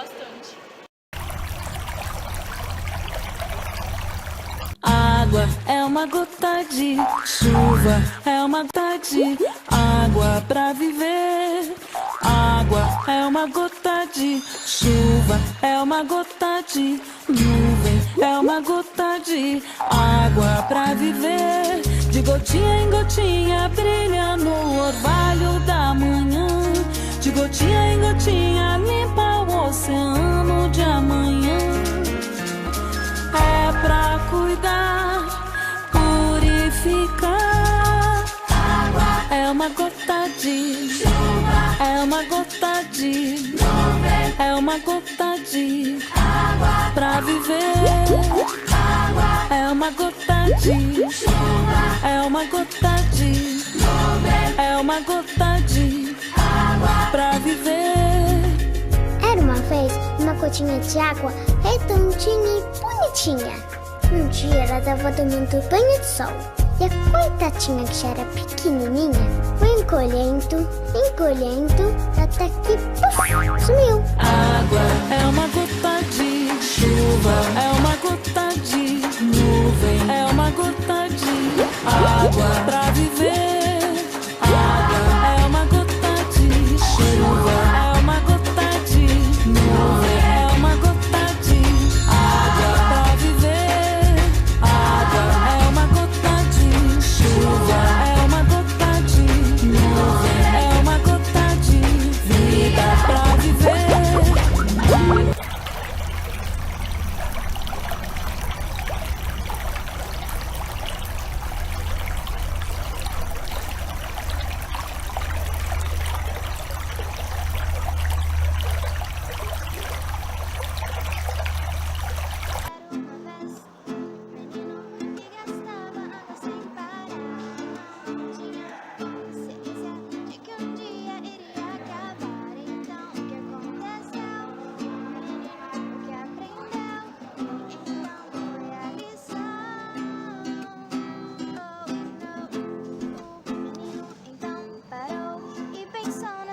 bastante. Água é uma gota de chuva, é uma gota de água pra viver. Água é uma gota de chuva, é uma gota de nuvem, é uma gota de água pra viver. De gotinha em gotinha brilha no orvalho da manhã. De gotinha em gotinha limpa o oceano de amanhã. É pra cuidar, purificar. Água é uma gota de chuva, é uma gota de nuvem, é uma gota de água pra viver. Água é uma gota de chuva, é uma gota de nuvem, é uma gota de água pra viver. Era uma vez uma gotinha de água redondinha e bonitinha. Um dia ela estava tomando banho de sol e a coitadinha que já era pequenininha foi encolhendo, até que puf, sumiu. Água é uma gota de chuva, é uma gota de nuvem, é uma gota de água pra viver. Água é uma gota de chuva, é uma gota de nuvem, é uma gota de água pra viver. Água é uma gota de chuva, é uma gota de nuvem, é uma gota de vida pra viver.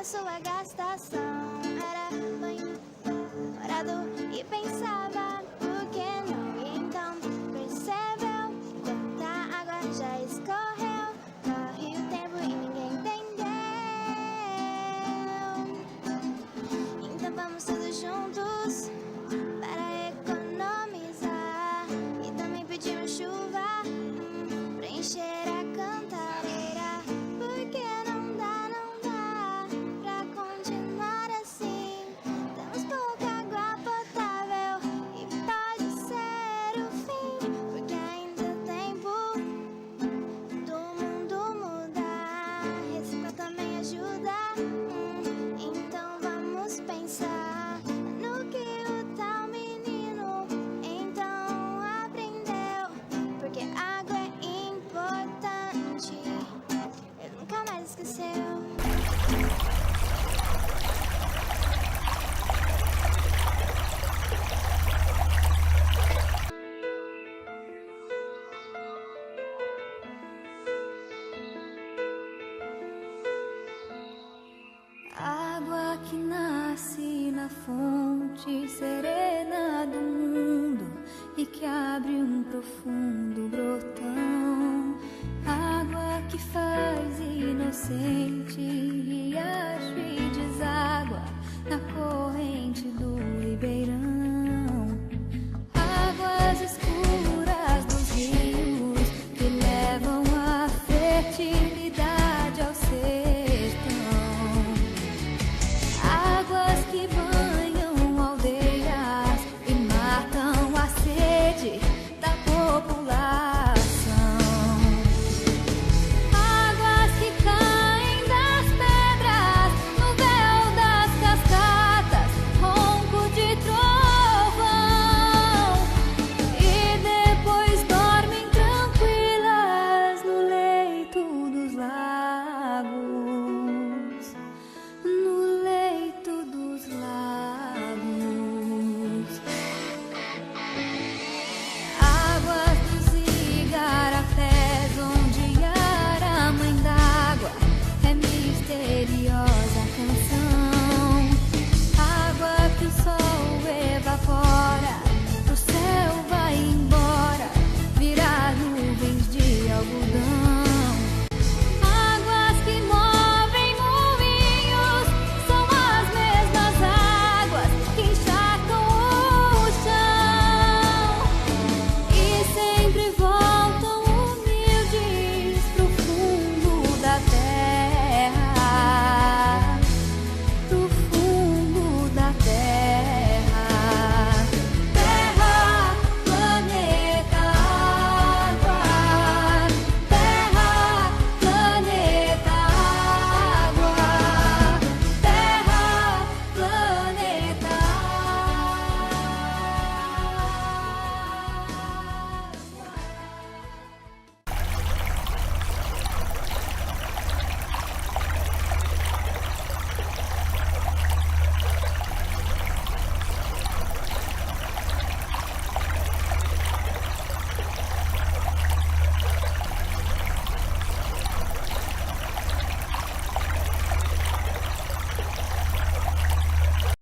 Sua gastação era banho morado e pensava por que não, e então percebeu quanta água já escorreu, corre o tempo e ninguém entendeu. Então vamos todos juntos para economizar e também pedimos chuva pra encher a cantareira, porque não dá pra continuar assim. Temos pouca água potável e pode ser o fim, porque ainda dá tempo do mundo mudar. Reciclar também ajuda, então vamos pensar no que o tal menino então aprendeu, porque água é importante, ele nunca mais esqueceu. Água que nasce na fonte serena do mundo e que abre um profundo brotão. Água que faz inocente e